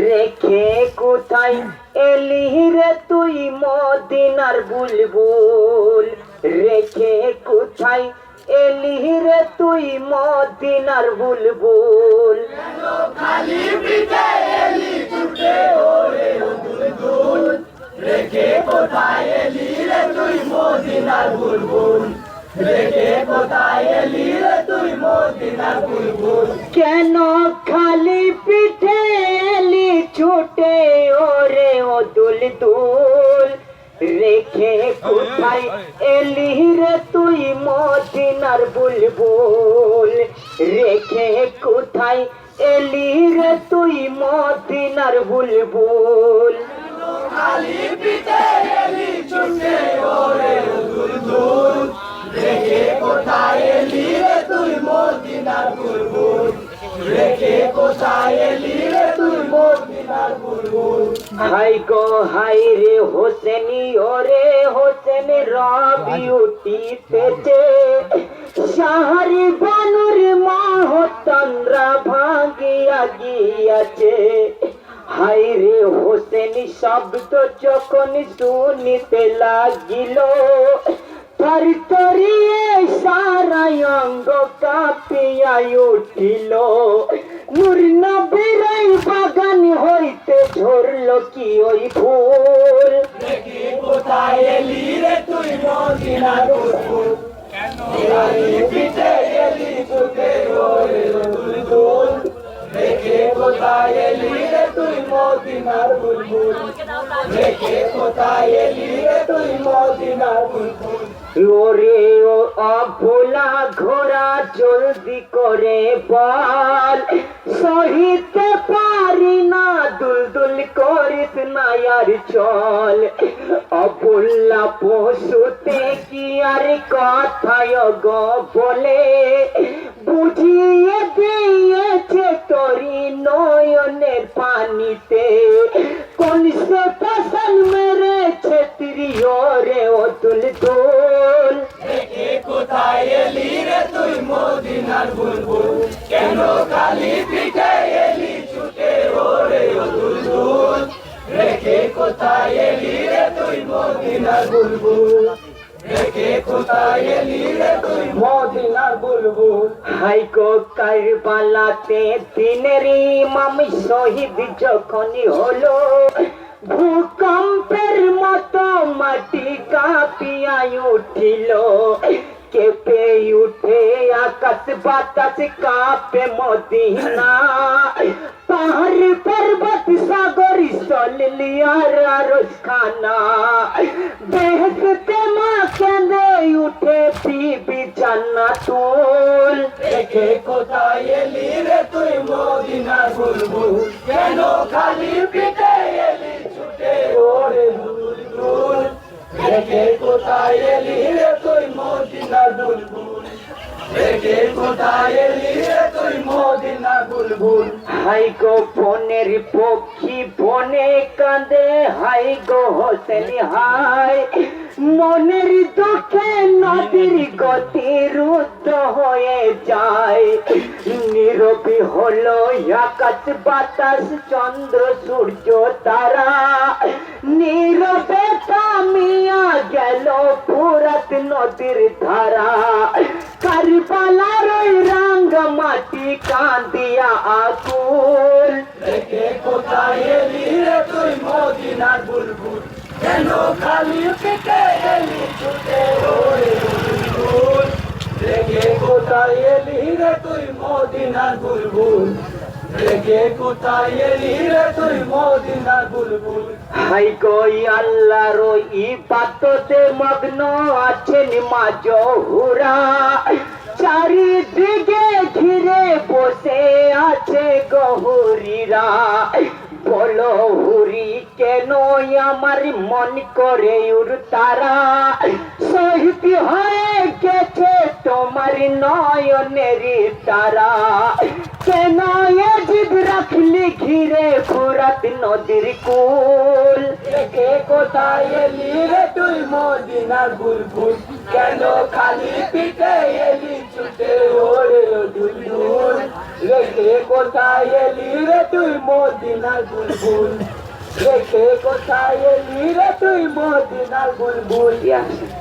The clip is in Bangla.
রেখে কোথায় এলি রে তুই মদিনার বুলবুল, রেখে কোথায় এলি রে তুই মদিনার বুলবুল। খালি পিঠে এলি ছুটে ওরে দুলদুল, রেখে কোথায় এলি রে তুই মদিনার বুলবুল, রেখে কোথায় এলি রে তুই মদিনার বুলবুল। কেন খালি পিঠে এলি ছুটে ওরে ও দুলদুল, রেখে কোথায় এলি রে তুই মদিনার বুলবুল, রেখে কোথায় এলি রে তুই মদিনার বুলবুল। খালি পিঠে এলি ছুটে ওরে দুলদুল, রেখে কোথায় এলি রে তুই মদিনার বুলবুল, রেখে কোথায় এলি রে তুই মদিনার বুলবুল। হাই গো হাই রে হোসেনি ওরে হোসেন রবি উঠিতেছে, সাহারি বানুর মাহতন্দ্রা ভাঙ্গিয়া গিয়াছে। হাই রে হোসেনি শব্দ যখন শুনিতে লাগিল, তার তরিয়ে সারা অঙ্গ কাঁপিয়া উঠিল। নূর নবীর বাগান হইতে ঝরল কি ওই ফুল, রেখে কোথায় এলি রে তুই মদিনার বুলবুল, খালি পিঠে এলি ছুটে ওরে দুলদুল, রেখে কোথায় এলি রে তুই মদিনার বুলবুল, রেখে কোথায় এলি রে তুই মদিনার বুলবুল। ওরে ও অভোলা ঘোড়া জলদি করে বল, সহিতে পারি না দুলদুল করিস না আর চল। অভোলা পশুতে কি আর কথায় গো বলে, বুঝিয়ে দিয়েছে তোরি নয়নের পানিতে। কোন সে ফসল মেরেছে রে ও দুলদুল, রেখে কোথায় এলি রে তুই মদিনার বুলবুল, কেন খালি পিঠে এলি ছুটে ওরে দুলদুল, রেখে কোথায় এলি রে তুই মদিনার বুলবুল, রেখে কোথায় এলি রে তুই মদিনার বুলবুল। হাই গো কারবালাতে দিনের ইমাম শহীদ যখনই হলো, ভূকম্পের মতো মাটি কাঁপিয়া উঠিল। কেঁপে উঠে আকাশ বাতাস কাঁপে মদিনা, পাহাড় পর্বত সাগর সলিলিয়ার আরশখানা। বেহেশতে মা কেঁদে উঠে বিবি জান্নাতুল, রেখে কোথায় এলি রে তুই মদিনার বুলবুল, কেন খালি পিঠে এলি ছুটে ওরে দুলদুল, রেখে কোথায় এলি রে তুই মদিনার বুলবুল, রেখে কোথায় এলি রে তুই মদিনার বুলবুল। হাই গো বনের পক্ষী বনে কাঁদে, হাই গো হোসেন হাই মনের দুঃখে নদীর গতি রুদ্ধ হয়ে যায়। নীরবী হলো আকাশ বাতাস চন্দ্র সূর্য তারা, নীরবে থামিয়া গেল ফুরাত নদীর ধারা। কারবালার ওই রাঙ্গ মাটি কাঁদিয়া আকুল, রেখে কোথায় এলি রে তুই মদিনার বুলবুল, কেন খালি পিঠে এলি ছুটে ওরে দুলদুল, রেখে কোথায় এলি রে তুই মদিনার বুলবুল, রেখে কোথায় এলি রে তুই মদিনার বুলবুল। হাই গো আল্লাহর ইবাদতে মগ্ন আছেন মা জহুরা, চারিদিকে ঘিরে বসে আছে গহুরীরা। বলো হুরি কেন আমার মন করে তারা, শহীদ হয়ে গেছে তোমার নয়নের তারা। কেন জীব রাখলি ঘিরে ফুরাত নদীর কুল, রেখে কোথায় এলি রে তুই মদিনার বুলবুল, কেন খালি পিঠে এলি ছুটে ওরে দুলদুল, রেখে কোথায় এলি রে তুই মদিনার বুলবুল রেখে কোথায় এলি রে তুই মদিনার বুলবুল Yes.